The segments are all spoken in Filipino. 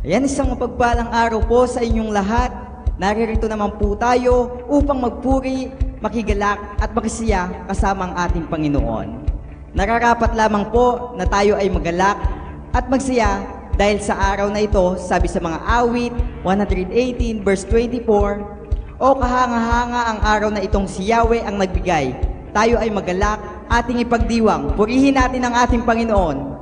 Ayan, isang mapagpalang araw po sa inyong lahat. Naririto naman po tayo upang magpuri, makigalak at makisiya kasama ang ating Panginoon. Nararapat lamang po na tayo ay magalak at magsiya dahil sa araw na ito, sabi sa mga awit 118 verse 24, O kahanga-hanga ang araw na itong si Yahweh ang nagbigay. Tayo ay magalak, ating ipagdiwang. Purihin natin ang ating Panginoon.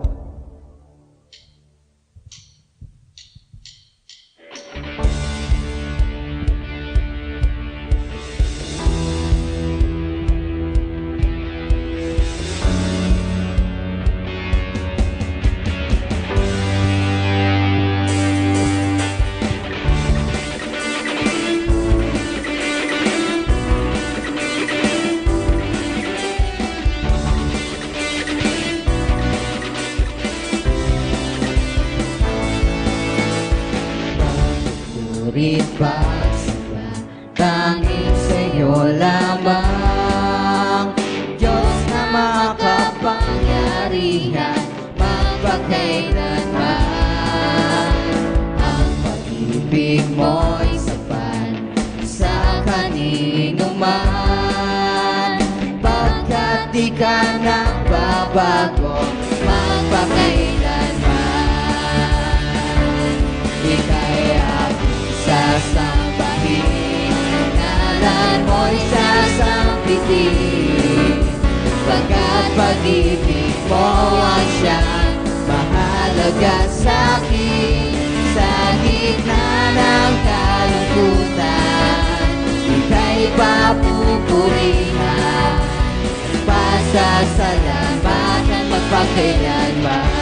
Pagsamba, tanging sa'yo lamang, Diyos na makapangyarihan, magpakailanman. Ang pag-ibig mo'y sapat sa kanino man, pagkat di ka nagbabago, magpakailanman. Ika'y sasambahin, ngalan mo'y sasampitin, pagkat pag-ibig mo ang siyang mahalaga sa'kin. Sa gitna ng kalungkutan, ika'y papupurihan, pasasalamatan magpakailanman.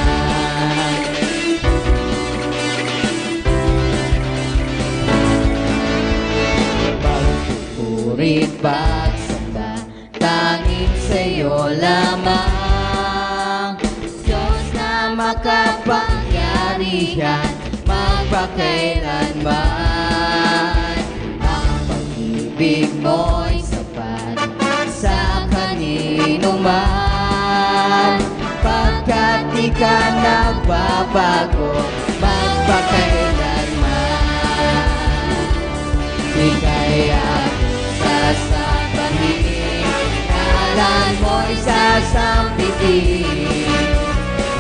Pagpupurit, pagsamba, tanging sa'yo lamang, Diyos na makapangyarihan, magpakailanman. Ang pag-ibig mo'y sapat sa kanino man, pagkat di ka nagbabago, magpakailanman. Ika'y sasambahin, ngalan mo'y sasampitin,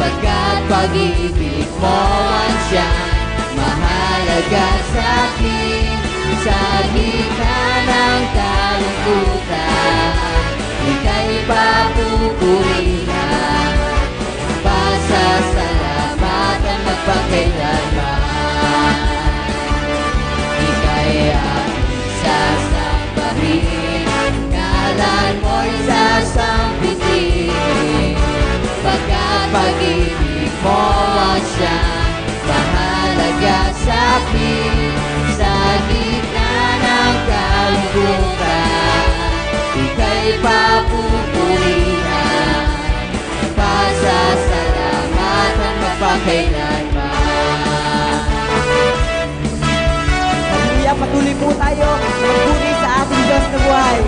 pagkat pag-ibig mo ang siyang mahalaga sa'kin. Sa gitna ng kalungkutan, ika'y papupurihan, pasasalamatan magpakailanman. Ika'y sasambahin, ngalan mo'y sasampitin, pagkat pag-ibig mo ang siyang mahalaga sa'kin. Sa gitna ng kalungkutan, ika'y papupurihan, pasasalamatan magpakailanman. Hallelujah, patuloy po tayo magpuri sa ating Diyos na buhay.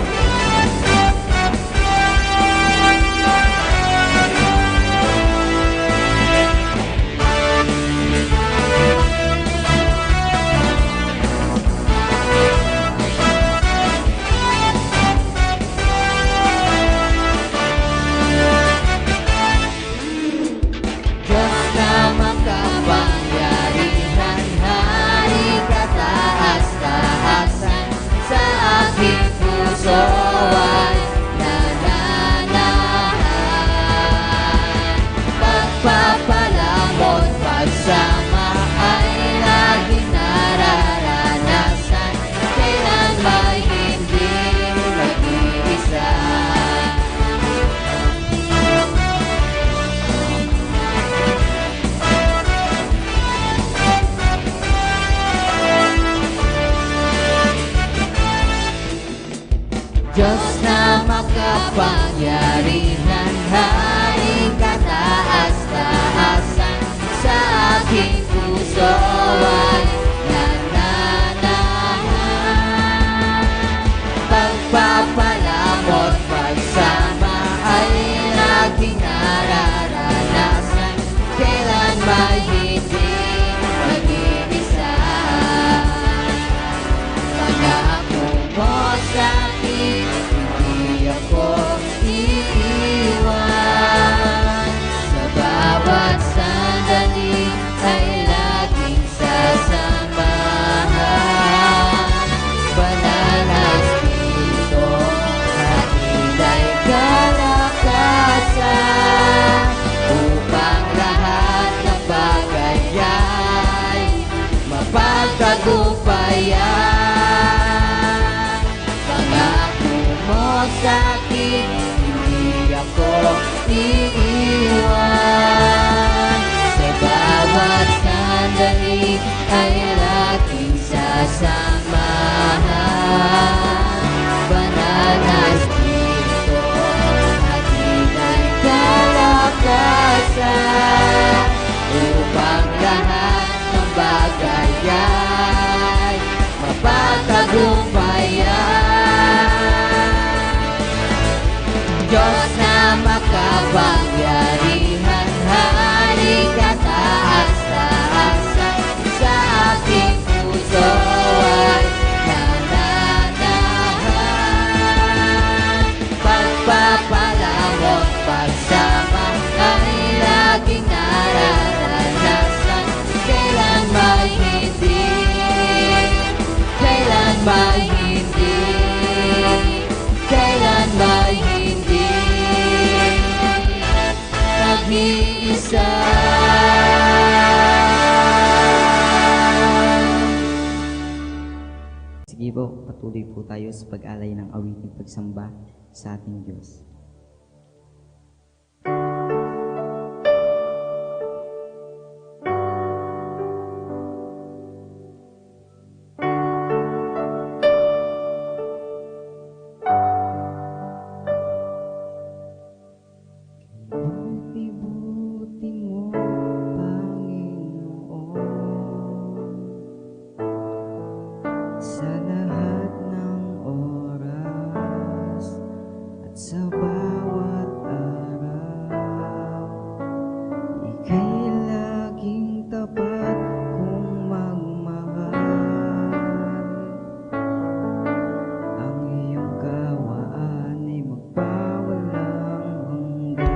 Diyos na makapangyarihan, hari kataas-taasan, sa aking puso ay nananahan. Pagpapalamot, pagsama ay laging nararanasan, kailan may hindi mag-iisa. Diyos na makapangyarihan, hari kataas-taasan, sa aking puso ay nananahan. Pagpapalamot, pagsama ay laging nararanasan, kailan may hindi mag-iisa. hindi ako iiwan. Sa bawat sandali ay aking sasamahan. Banal na Espiritu, hatid ang kalakasan, upang lahat ng bagay ay mapagtagumpayan. Diyos na makapangyarihan, halika taas-taasan, sa aking puso ay nananahan. Pagpapalawang pagsama ay laging nararanasan, kailan may hindi, kailan may hindi, kailan may hindi nag-iisa. Sige po, patuloy po tayo sa pag-alay ng awiting pagsamba sa ating Diyos. Buti-buti mo, Panginoon, sa lahat ng oras at sa bawat araw. Ika'y laging tapat kung magmahal. Ang iyong kawaan ay magpawalang hanggan.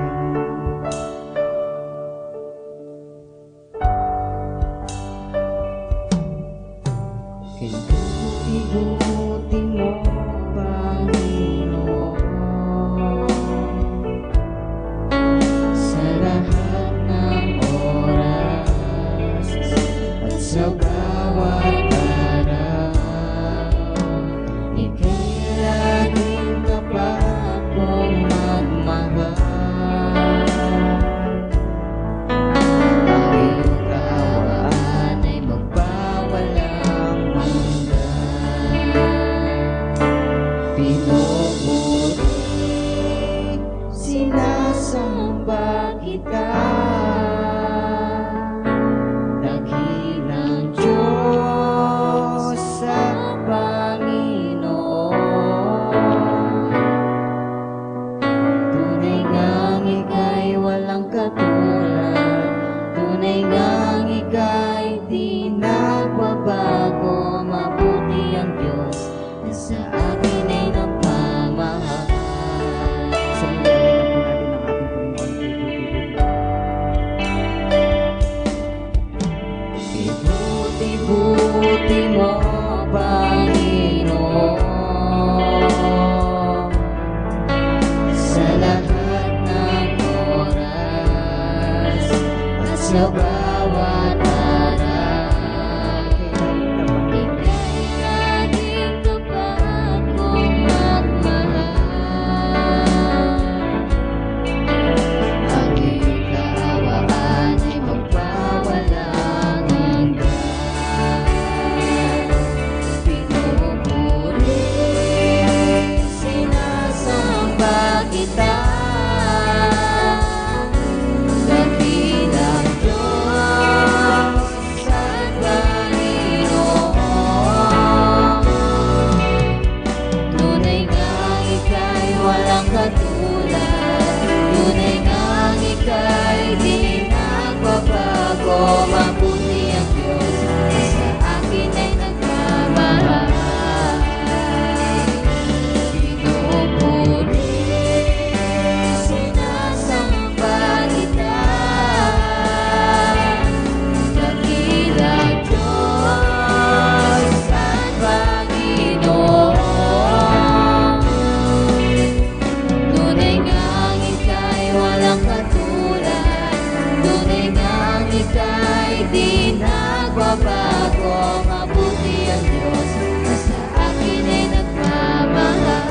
Kay buti-buti mo, Panginoon, sa lahat ng oras at sa bawat araw. Ika'y laging tapat kung magmahal. Ang iyong kaawaan ay magpawalang hanggan. Pinupuri, sinasamba kita, dakilang Diyos at Panginoon. Tunay ngang ika'y walang katulad, tunay ngang ika'y di nagbabago. Mabuti ang Diyos na sa akin ay nagmamahal. Sa paglalay na po natin ng ating Panginoon. Buti-buti mo, Panginoon, sa lahat ng oras at sa bawat araw. Ika'y laging tapat kung magmahal. Ang iyong kaawaan ay magpawalang hanggan. Pinupuri, sinasamba kita, dakilang Diyos at Panginoon. Tunay ngang ika'y walang katulad, tunay ngang ika'y di nagbabago. Mabuti ang Diyos na sa akin ay nagmamahal. Pinupuri, sinasamba kita, dakilang Diyos at Panginoon. Tunay ngang ika'y walang katulad, tunay ngang ika'y di nagbabago. Mabuti ang Diyos na sa akin ay nagmamahal.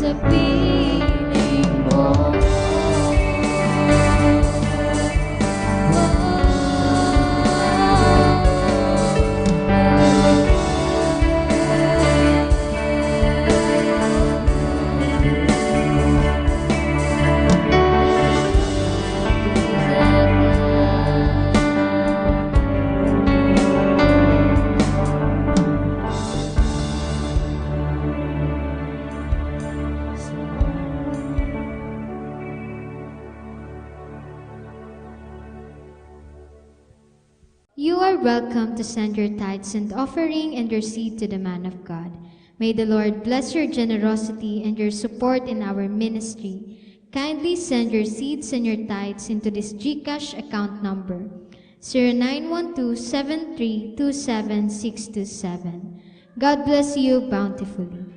sa piling mo. You are welcome to send your tithes and offering and your seed to the man of God. May the Lord bless your generosity and your support in our ministry. Kindly send your seeds and your tithes into this GCash account number, 0912-7327627. God bless you bountifully.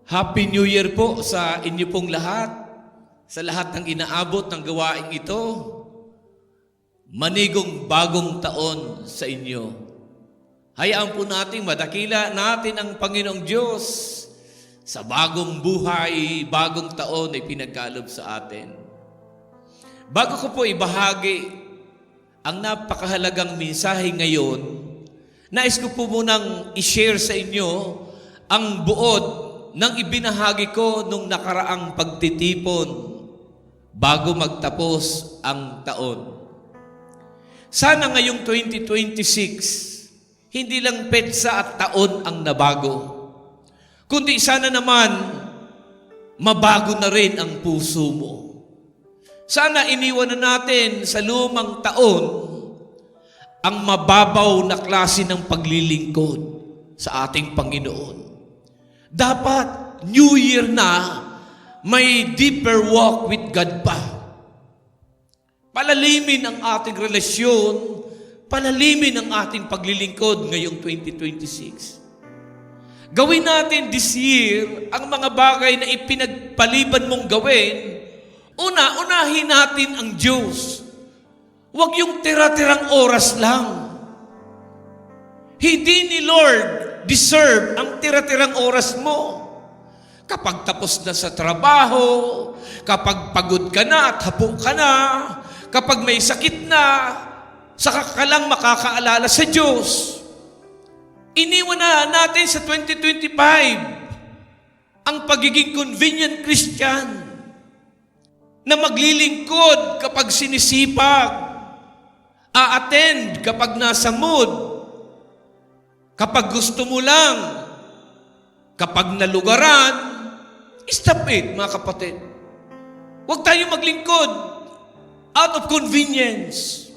Happy New Year po sa inyo pong lahat, sa lahat ng inaabot ng gawaing ito. Manigong bagong taon sa inyo. Hayaan po nating madakila natin ang Panginoong Diyos sa bagong buhay, bagong taon ay pinagkaloob sa atin. Bago ko po ibahagi ang napakahalagang mensahe ngayon, nais ko po munang i-share sa inyo ang buod nang ibinahagi ko nung nakaraang pagtitipon bago magtapos ang taon. Sana ngayong 2026, hindi lang petsa at taon ang nabago, kundi sana naman mabago na rin ang puso mo. Sana iniwan na natin sa lumang taon ang mababaw na klase ng paglilingkod sa ating Panginoon. Dapat New Year na may deeper walk with God pa. Palalimin ang ating relasyon, palalimin ang ating paglilingkod ngayong 2026. Gawin natin this year ang mga bagay na ipinagpaliban mong gawin. Unahin natin ang Diyos. Huwag yung tira-tirang oras lang. Hindi ni Lord deserve ang tira-tirang oras mo. Kapag tapos na sa trabaho, kapag pagod ka na at hapo ka na, kapag may sakit na, saka ka lang makakaalala sa Diyos. Iniwan na natin sa 2025 ang pagiging convenient Christian na maglilingkod kapag sinisipag, a-attend kapag nasa mood, kapag gusto mo lang, kapag nalugaran, stop it, mga kapatid. Huwag tayo maglingkod out of convenience.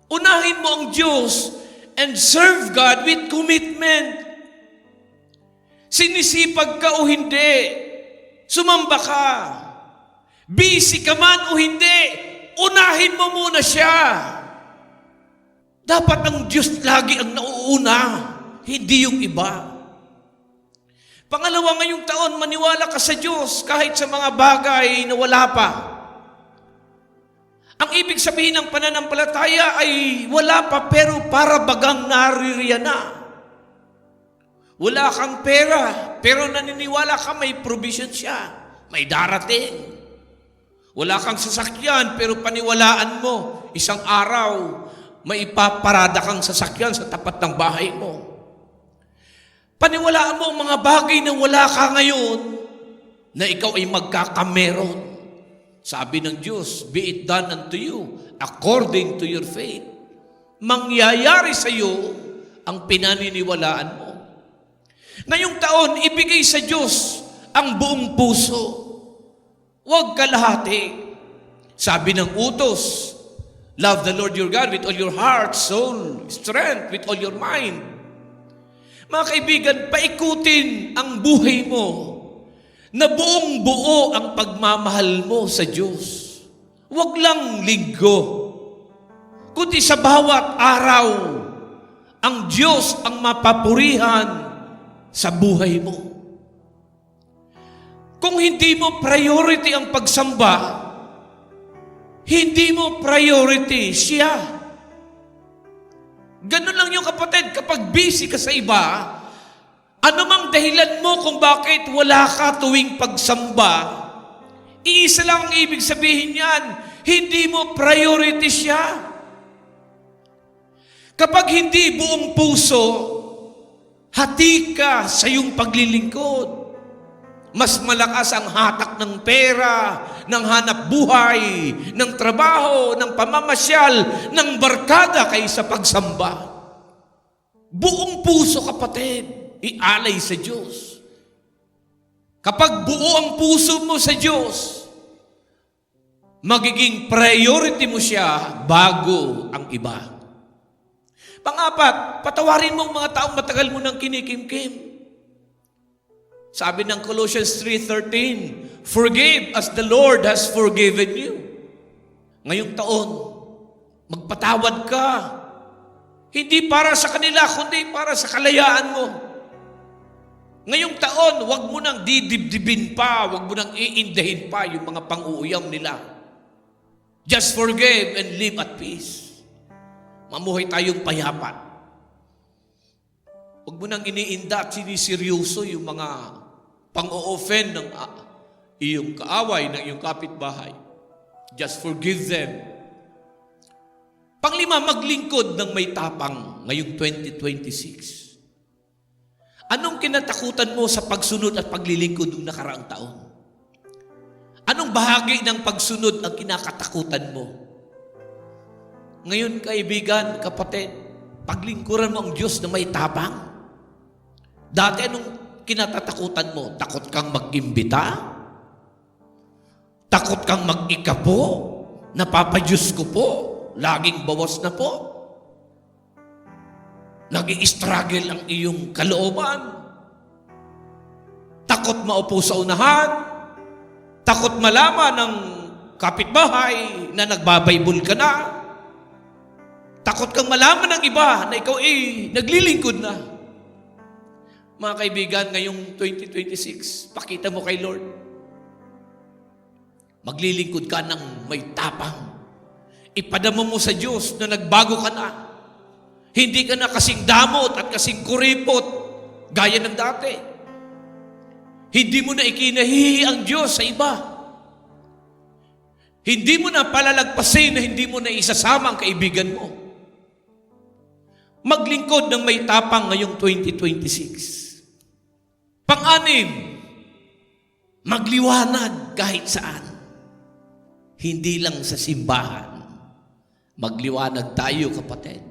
Unahin mo ang Diyos and serve God with commitment. Sinisipag ka o hindi, sumamba ka. Busy ka man o hindi, unahin mo muna siya. Dapat ang Diyos lagi ang nauuna, hindi yung iba. Pangalawa, ngayong taon, maniwala ka sa Diyos kahit sa mga bagay na wala pa. Ang ibig sabihin ng pananampalataya ay wala pa pero para bagang naririyan na. Wala kang pera pero naniniwala ka may provision siya, may darating. Wala kang sasakyan pero paniwalaan mo, isang araw, may ipaparada kang sasakyan sa tapat ng bahay mo. Paniwalaan mo ang mga bagay na wala ka ngayon, na ikaw ay magkakameron. Sabi ng Diyos, be it done unto you according to your faith. Mangyayari sa iyo ang pinaniniwalaan mo. Ngayong taon, ibigay sa Diyos ang buong puso. Huwag kalahati. Sabi ng utos, love the Lord your God with all your heart, soul, strength, with all your mind. Mga kaibigan, paikutin ang buhay mo na buong buo ang pagmamahal mo sa Diyos. Huwag lang linggo, kundi sa bawat araw, ang Diyos ang mapapurihan sa buhay mo. Kung hindi mo priority ang pagsamba, hindi mo priority siya. Ganun lang yung kapatid, kapag busy ka sa iba, anumang dahilan mo kung bakit wala ka tuwing pagsamba, iisa lang ang ibig sabihin yan, hindi mo priority siya. Kapag hindi buong puso, hati ka sa iyong paglilingkod. Mas malakas ang hatak ng pera, ng hanap buhay, ng trabaho, ng pamamasyal, ng barkada kaysa pagsamba. Buong puso, kapatid, ialay sa Diyos. Kapag buo ang puso mo sa Diyos, magiging priority mo siya bago ang iba. Pang-apat, patawarin mo ang mga taong matagal mo nang kinikimkim. Sabi ng Colossians 3:13, forgive as the Lord has forgiven you. Ngayong taon, magpatawad ka. Hindi para sa kanila, kundi para sa kalayaan mo. Ngayong taon, huwag mo nang didibdibin pa, huwag mo nang iindahin pa yung mga pang-uuyam nila. Just forgive and live at peace. Mamuhay tayong payapa. Huwag mo nang iniinda at siniseryoso yung mga pang-o-offend ng iyong kaaway, ng iyong kapitbahay. Just forgive them. Panglima, maglingkod ng may tapang ngayong 2026. Anong kinatakutan mo sa pagsunod at paglilingkod ng nakaraang taon? Anong bahagi ng pagsunod ang kinakatakutan mo? Ngayon, kaibigan, kapatid, paglingkuran mo ang Diyos na may tapang. Dati anong kinatatakutan mo? Takot kang mag-imbita? Takot kang mag-ikapo? Napapa-Diyos ko po? Laging bawas na po? Nag-i-struggle ang iyong kalooban? Takot maupo sa unahan? Takot malaman ng kapitbahay na nagbabaybol ka na? Takot kang malaman ng iba na ikaw naglilingkod na? Mga kaibigan, ngayong 2026, pakita mo kay Lord. Maglilingkod ka ng may tapang. Ipadama mo sa Diyos na nagbago ka na. Hindi ka na kasing damot at kasing kuripot gaya ng dati. Hindi mo na ikinahihi ang Diyos sa iba. Hindi mo na palalagpasin na hindi mo na isasama ang kaibigan mo. Maglingkod ng may tapang ngayong 2026. Pang-anim, magliwanag kahit saan. Hindi lang sa simbahan. Magliwanag tayo, kapatid.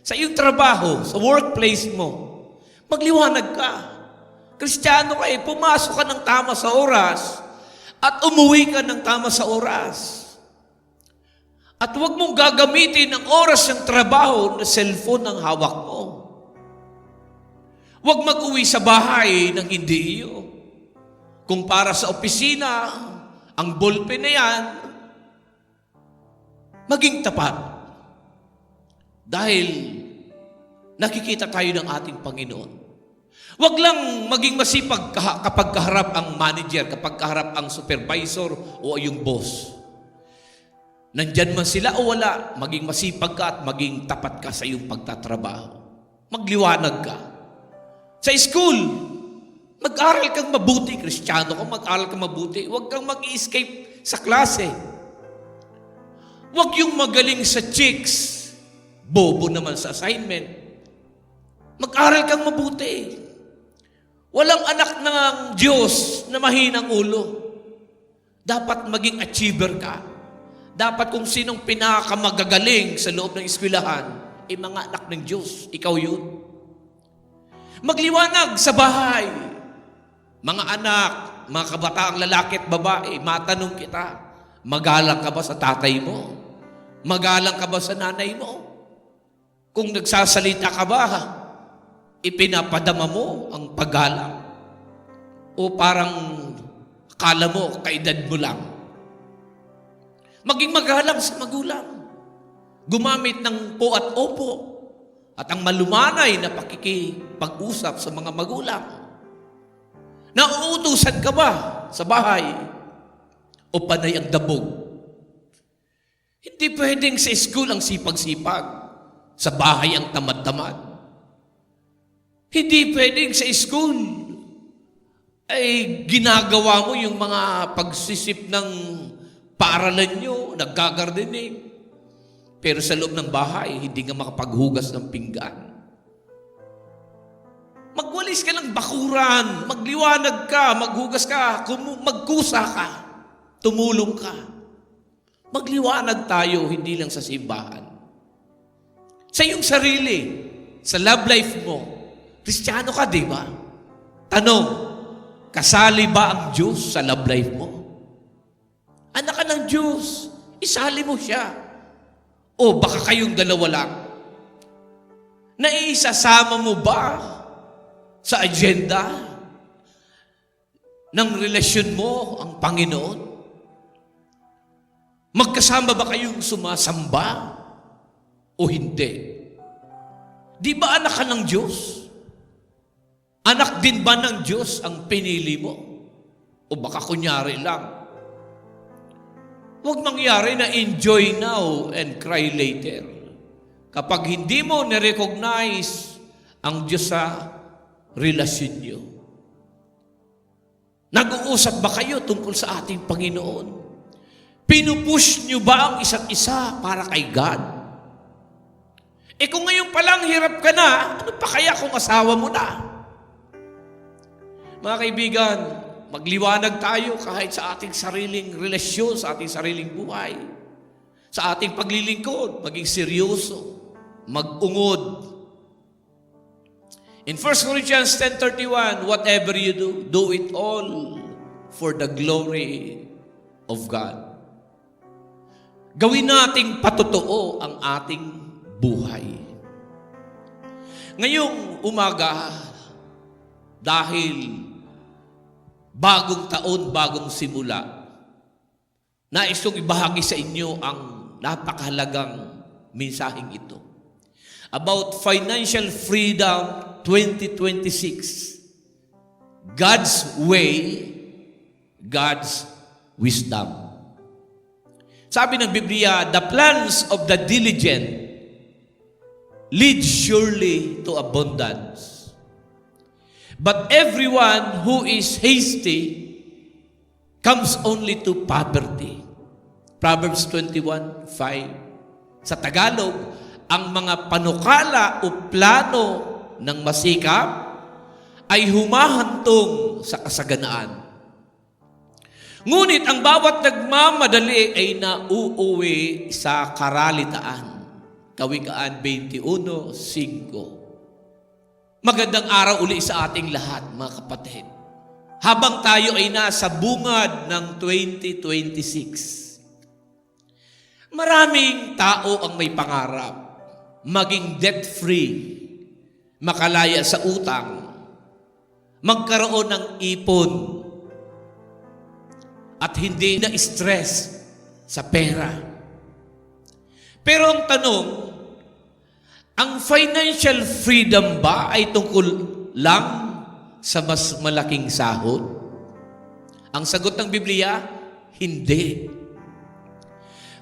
Sa iyong trabaho, sa workplace mo, magliwanag ka. Kristiyano ka pumasok ka ng tama sa oras at umuwi ka ng tama sa oras. At huwag mong gagamitin ang oras ng trabaho na cellphone ang hawak mo. Huwag mag-uwi sa bahay ng hindi iyo. Kung para sa opisina, ang ballpen na yan, maging tapat. Dahil nakikita tayo ng ating Panginoon. Huwag lang maging masipag kapag kaharap ang manager, kapag kaharap ang supervisor o yung boss. Nandyan man sila o wala, maging masipag ka at maging tapat ka sa iyong pagtatrabaho. Magliwanag ka. Sa school, mag-aral kang mabuti. Kristiyano ka, mag-aral kang mabuti. Huwag kang mag-escape sa klase. Huwag yung magaling sa chicks, bobo naman sa assignment. Mag-aral kang mabuti. Walang anak ng Diyos na mahinang ulo. Dapat maging achiever ka. Dapat kung sinong pinakamagagaling sa loob ng eskwelahan, mga anak ng Diyos, ikaw yun. Magliwanag sa bahay. Mga anak, mga kabataang lalaki at babae, matanong kita, magalang ka ba sa tatay mo? Magalang ka ba sa nanay mo? Kung nagsasalita ka ba, ipinapadama mo ang paggalang? O parang akala mo, kaedad mo lang? Maging magalang sa magulang. Gumamit ng po at opo at ang malumanay na pakikipag-usap sa mga magulang. Nauutusan ka ba sa bahay o panay ang dabog? Hindi pwedeng sa school ang sipag-sipag, sa bahay ang tamad-tamad. Hindi pwedeng sa school ay ginagawa mo yung mga pagsisip ng paaralan nyo, naggagardening. Pero sa loob ng bahay, hindi ka makapaghugas ng pinggan. Magwalis ka ng bakuran, magliwanag ka, maghugas ka, magkusa ka, tumulong ka. Magliwanag tayo, hindi lang sa simbahan. Sa iyong sarili, sa love life mo, Kristiyano ka, di ba? Tanong, kasali ba ang Diyos sa love life mo? Anak ka ng Diyos, isali mo siya. O baka kayong dalawa lang. Naisasama mo ba sa agenda ng relasyon mo ang Panginoon? Magkasama ba kayong sumasamba o hindi? Di ba anak ka ng Diyos? Anak din ba ng Diyos ang pinili mo? O baka kunyari lang? Huwag mangyari na enjoy now and cry later. Kapag hindi mo na-recognize ang Diyos sa relasyon niyo. Nag-uusap ba kayo tungkol sa ating Panginoon? Pinupush niyo ba ang isa't isa para kay God? Kung ngayon palang hirap ka na, ano pa kaya kung asawa mo na? Mga kaibigan, magliwanag tayo kahit sa ating sariling relasyon, sa ating sariling buhay. Sa ating paglilingkod, maging seryoso, mag-ungod. In 1 Corinthians 10:31, whatever you do, do it all for the glory of God. Gawin nating patotoo ang ating buhay. Ngayong umaga, dahil bagong taon, bagong simula, nais kong ibahagi sa inyo ang napakahalagang mensaheng ito. About financial freedom 2026. God's way, God's wisdom. Sabi ng Biblia, the plans of the diligent lead surely to abundance. But everyone who is hasty comes only to poverty. Proverbs 21:5. Sa Tagalog, ang mga panukala o plano ng masikap ay humahantong sa kasaganaan. Ngunit ang bawat nagmamadali ay nauuwi sa karalitaan. Kawikaan 21:5. Magandang araw uli sa ating lahat, mga kapatid. Habang tayo ay nasa bungad ng 2026, maraming tao ang may pangarap, maging debt-free, makalaya sa utang, magkaroon ng ipon, at hindi na stress sa pera. Pero ang tanong, ang financial freedom ba ay tungkol lang sa mas malaking sahod? Ang sagot ng Biblia, hindi.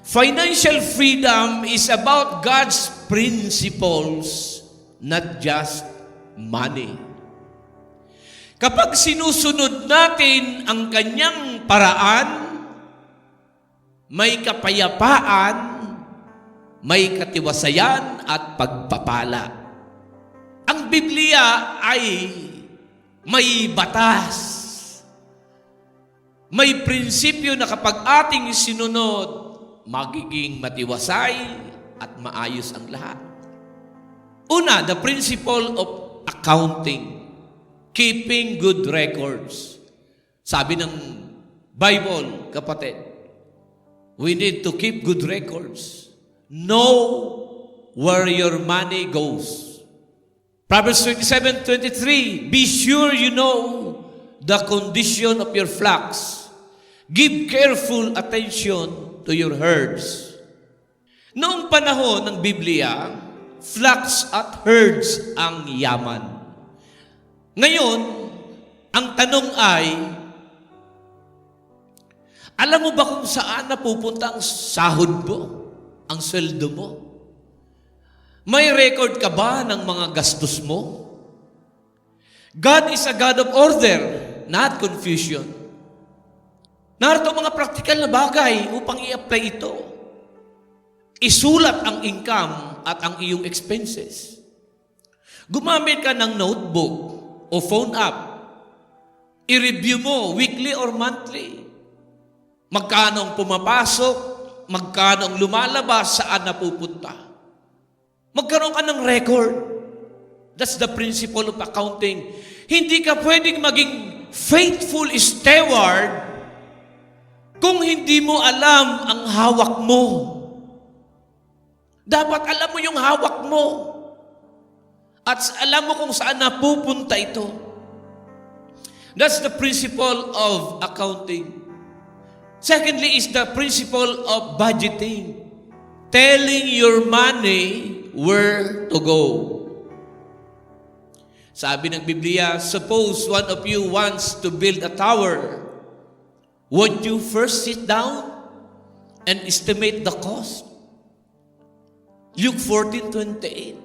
Financial freedom is about God's principles, not just money. Kapag sinusunod natin ang kanyang paraan, may kapayapaan, may katiwasayan at pagpapala. Ang Biblia ay may batas. May prinsipyo na kapag ating sinunod, magiging matiwasay at maayos ang lahat. Una, the principle of accounting. Keeping good records. Sabi ng Bible, kapatid, we need to keep good records. Know where your money goes. Proverbs 27:23, be sure you know the condition of your flocks. Give careful attention to your herds. Noong panahon ng Biblia, flocks at herds ang yaman. Ngayon, ang tanong ay, alam mo ba kung saan napupunta ang sahod mo, ang sweldo mo? May record ka ba ng mga gastos mo? God is a God of order, not confusion. Narito ang mga praktikal na bagay upang i-apply ito. Isulat ang income at ang iyong expenses. Gumamit ka ng notebook o phone app. I-review mo weekly or monthly. Magkano ang pumapasok, magkano ang lumalabas, saan napupunta. Magkaroon ka ng record. That's the principle of accounting. Hindi ka pwedeng maging faithful steward kung hindi mo alam ang hawak mo. Dapat alam mo yung hawak mo. At alam mo kung saan napupunta ito. That's the principle of accounting. Secondly is the principle of budgeting. Telling your money where to go. Sabi ng Biblia, suppose one of you wants to build a tower. Would you first sit down and estimate the cost? Luke 14:28.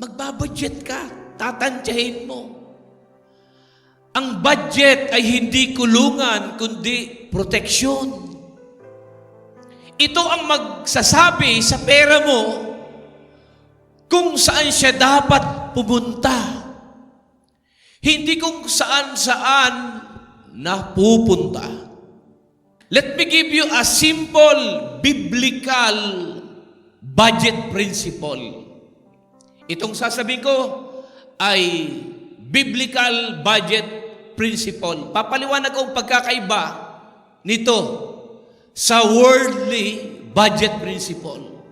Magbabudget ka, tatantyahin mo. Ang budget ay hindi kulungan, kundi proteksyon. Ito ang magsasabi sa pera mo kung saan siya dapat pumunta. Hindi kung saan-saan napupunta. Let me give you a simple biblical budget principle. Itong sasabihin ko ay biblical budget principle. Papaliwanag ko ang pagkakaiba nito sa worldly budget principle.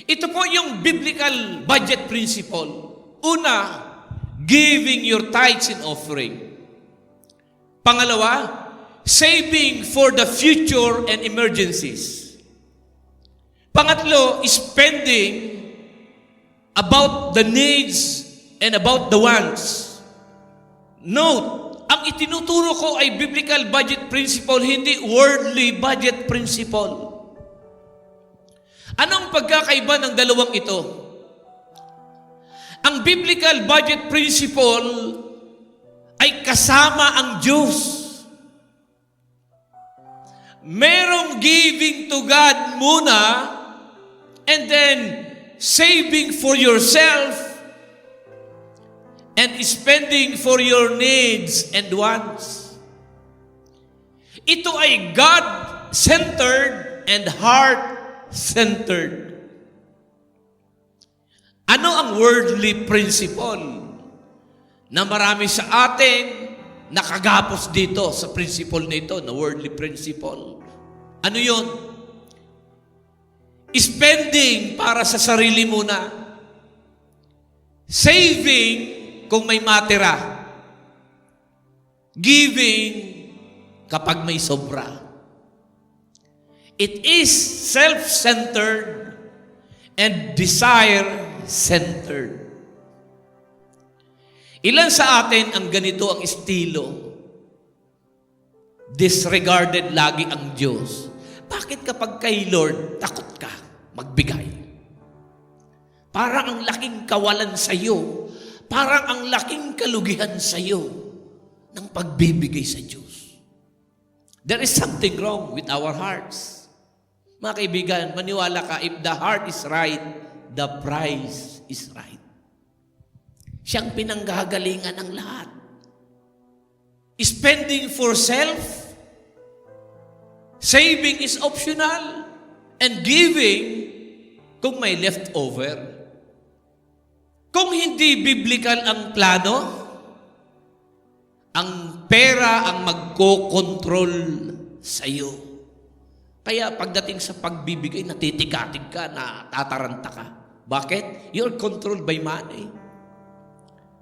Ito po yung biblical budget principle. Una, giving your tithes and offering. Pangalawa, saving for the future and emergencies. Pangatlo, spending about the needs and about the wants. Note, ang itinuturo ko ay biblical budget principle, hindi worldly budget principle. Anong pagkakaiba ng dalawang ito? Ang biblical budget principle ay kasama ang Diyos. Merong giving to God muna and then saving for yourself and spending for your needs and wants. Ito ay God-centered and heart-centered. Ano ang worldly principle na marami sa atin nakagapos dito sa principle nito, na worldly principle? Ano yun? Spending para sa sarili muna. Saving kung may matira. Giving kapag may sobra. It is self-centered and desire-centered. Ilan sa atin ang ganito ang estilo? Disregarded lagi ang Diyos. Bakit kapag kay Lord, takot ka magbigay? Parang ang laking kawalan sa iyo. Parang ang laking kalugihan sa iyo ng pagbibigay sa Diyos. There is something wrong with our hearts. Mga kaibigan, maniwala ka, if the heart is right, the price is right. Siyang pinanggagalingan ng lahat. spending for self, saving is optional, and giving kung may leftover. Kung hindi biblical ang plano, ang pera ang magko-control sa iyo. Kaya pagdating sa pagbibigay, natitikatig ka, natataranta ka. Bakit? You're controlled by money.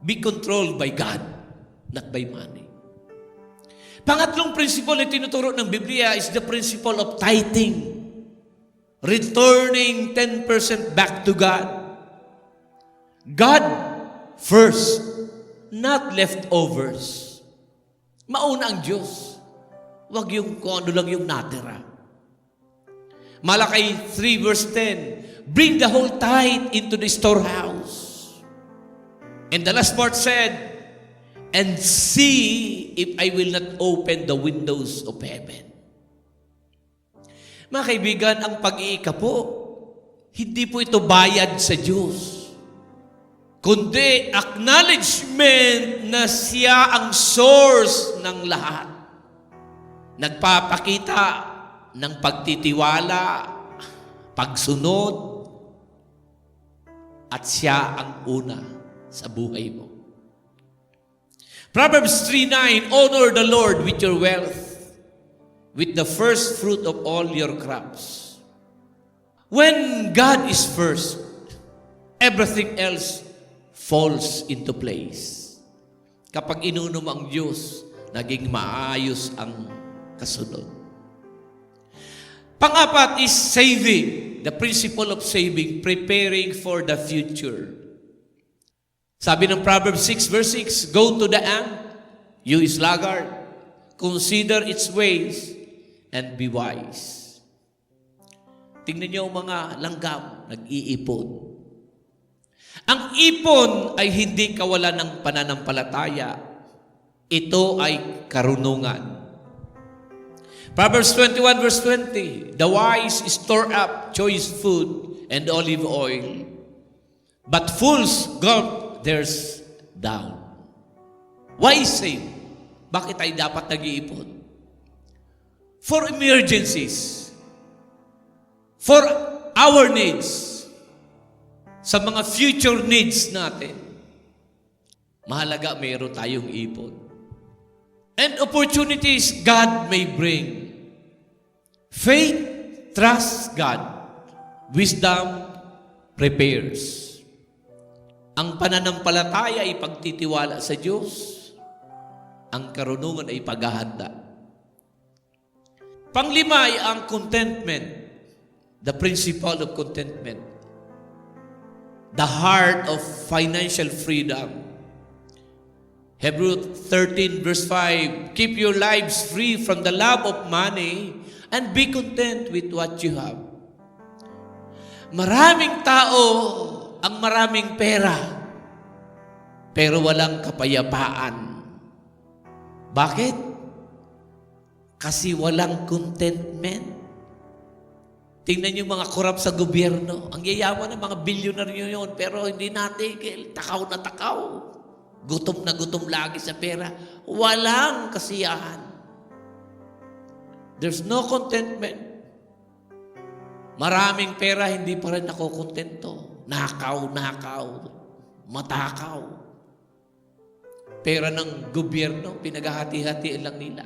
Be controlled by God, not by money. Pangatlong principle na tinuturo ng Biblia is the principle of tithing. Returning 10% back to God. God first, not leftovers. Mauna ang Diyos. Huwag yung kung ano lang yung natira. Malakay 3 verse 10, bring the whole tithe into the storehouse. And the last part said, and see if I will not open the windows of heaven. Mga kaibigan, ang pag-iika po, hindi po ito bayad sa Diyos, kundi acknowledgement na siya ang source ng lahat. Nagpapakita ng pagtitiwala, pagsunod, at siya ang una sa buhay mo. Proverbs 3:9, honor the Lord with your wealth, with the first fruit of all your crops. When God is first, everything else falls into place. Kapag inunom ang Diyos, naging maayos ang kasunod. Pang-apat is saving. The principle of saving, preparing for the future. Sabi ng Proverbs 6 verse 6, go to the ant, you sluggard, consider its ways, and be wise. Tingnan niyo ang mga langgam, nag-iipon. Ang ipon ay hindi kawalan ng pananampalataya. Ito ay karunungan. Proverbs 21 verse 20, the wise store up choice food and olive oil, but fools gulp theirs down. Why save? Bakit tayo dapat nag-iipon? For emergencies. For our needs. Sa mga future needs natin. Mahalaga mayroon tayong ipon. And opportunities God may bring. Faith, trust God. Wisdom, prepares. Ang pananampalataya ay pagtitiwala sa Diyos. Ang karunungan ay paghahanda. Panglima ay ang contentment. The principle of contentment. The heart of financial freedom. Hebrews 13 verse 5, keep your lives free from the love of money and be content with what you have. Maraming tao ang maraming pera, pero walang kapayapaan. Bakit? Kasi walang contentment. Tingnan niyo mga korap sa gobyerno. Ang yayaman ng mga bilyonaryo yun, pero hindi natigil. Takaw na takaw. Gutom na gutom lagi sa pera. Walang kasiyahan. There's no contentment. Maraming pera, hindi pa rin nakokontento. Nakaw, matakaw. Pera ng gobyerno, pinaghahati-hatiin lang nila.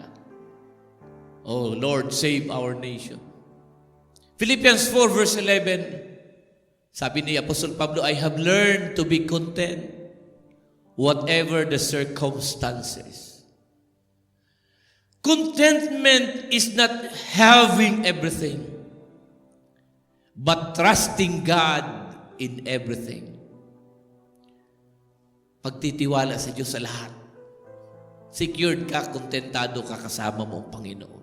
Oh, Lord, save our nation. Philippians 4 verse 11, sabi ni Apostol Pablo, I have learned to be content whatever the circumstances. Contentment is not having everything, but trusting God in everything. Pagtitiwala sa Diyos sa lahat. Secured ka, kontentado ka, kasama mo ang Panginoon.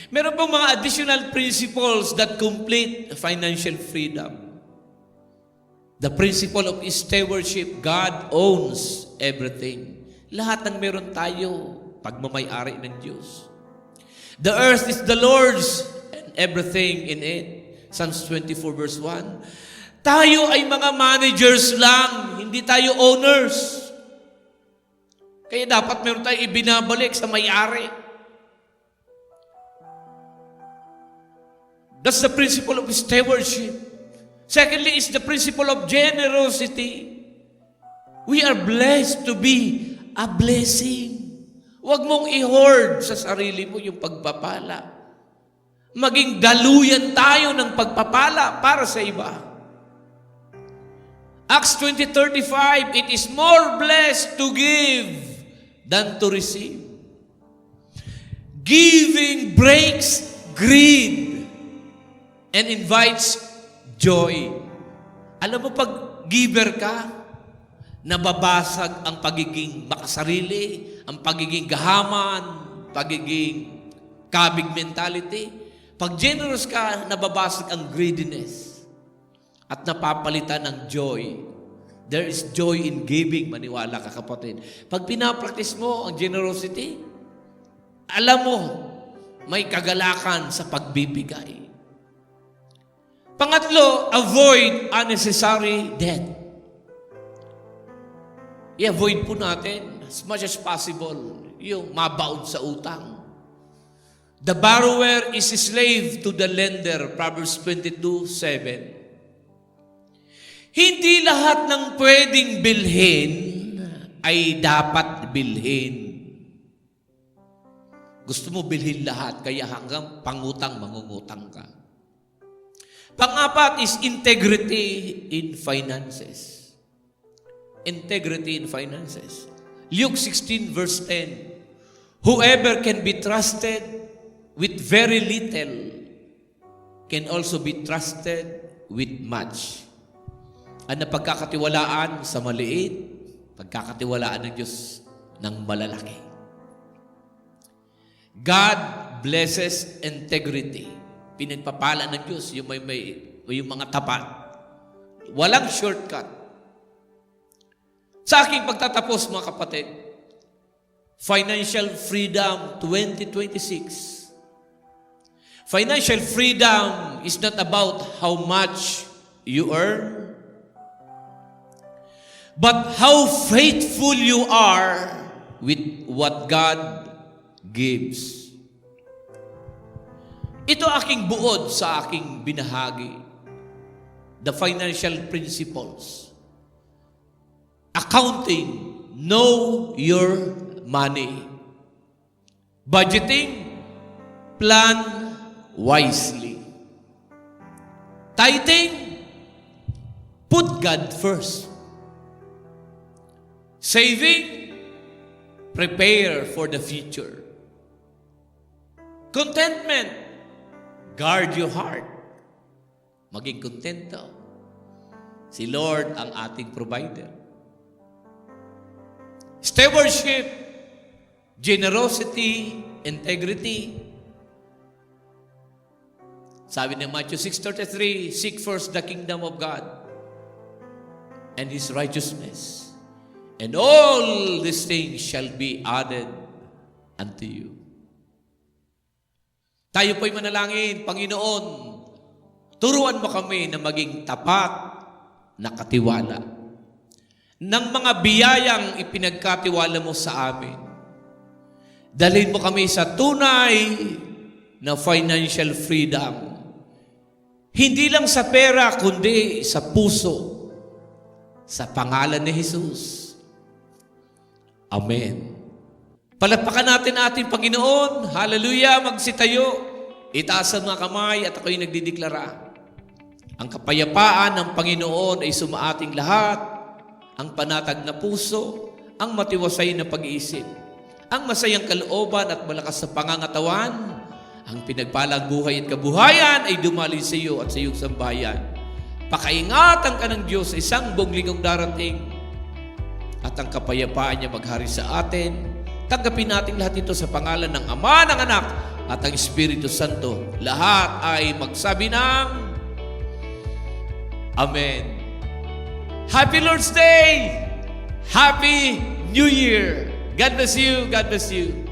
Meron pang mga additional principles that complete financial freedom. The principle of stewardship, God owns everything. Lahat ng meron tayo, pagmamay-ari ng Diyos. The earth is the Lord's and everything in it. Psalms 24 verse 1. Tayo ay mga managers lang, hindi tayo owners. Kaya dapat meron tayong ibinabalik sa may-ari. That's the principle of stewardship. Secondly is the principle of generosity. We are blessed to be a blessing. Huwag mong i-hoard sa sarili mo yung pagpapala. Maging daluyan tayo ng pagpapala para sa iba. Acts 20:35, it is more blessed to give than to receive. Giving breaks greed and invites joy. Alam mo, pag giver ka, nababasag ang pagiging makasarili, ang pagiging gahaman, pagiging kabig mentality. Pag generous ka, nababasag ang greediness at napapalitan ng joy. There is joy in giving, maniwala ka kapatid. Pag pinapraktis mo ang generosity, alam mo, may kagalakan sa pagbibigay. Pangatlo, avoid unnecessary debt. I-avoid po natin as much as possible yung mabaon sa utang. The borrower is a slave to the lender, Proverbs 22:7. Hindi lahat ng pwedeng bilhin ay dapat bilhin. Gusto mo bilhin lahat, kaya hanggang pangutang, mangungutang ka. Pang-apat is integrity in finances. Integrity in finances. Luke 16:10. Whoever can be trusted with very little can also be trusted with much. Ang napagkakatiwalaan sa maliit, pagkakatiwalaan ng Diyos ng malalaki. God blesses integrity. Pinagpapala ng Diyos yung yung mga tapat. Walang shortcut. Sa aking pagtatapos, mga kapatid, Financial Freedom 2026. Financial freedom is not about how much you earn, but how faithful you are with what God gives. Ito aking buod sa aking binahagi. The financial principles. Accounting. Know your money. Budgeting. Plan wisely. Tithing. Put God first. Saving. Prepare for the future. Contentment. Guard your heart. Maging kontento. Si Lord ang ating provider. Stewardship, generosity, integrity. Sabi ni Matthew 6:33, seek first the kingdom of God and His righteousness, and all these things shall be added unto you. Tayo po'y manalangin, Panginoon, turuan mo kami na maging tapat na katiwala ng mga biyayang ipinagkatiwala mo sa amin. Dalhin mo kami sa tunay na financial freedom. Hindi lang sa pera, kundi sa puso. Sa pangalan ni Jesus. Amen. Palakpakan natin ating Panginoon. Hallelujah. Magsitayo. Itaas ang mga kamay at ako'y nagdideklara. Ang kapayapaan ng Panginoon ay sumaating lahat. Ang panatag na puso. Ang matiwasay na pag-iisip. Ang masayang kalooban at malakas na pangangatawan. Ang pinagpalang buhay at kabuhayan ay dumali sa iyo at sa iyong sambayan. Pakaingatan ka ng Diyos sa isang buong linggong darating. At ang kapayapaan niya maghari sa atin. Tanggapin natin lahat ito sa pangalan ng Ama, ng Anak, at ang Espiritu Santo. Lahat ay magsabi ng Amen. Happy Lord's Day! Happy New Year! God bless you. God bless you.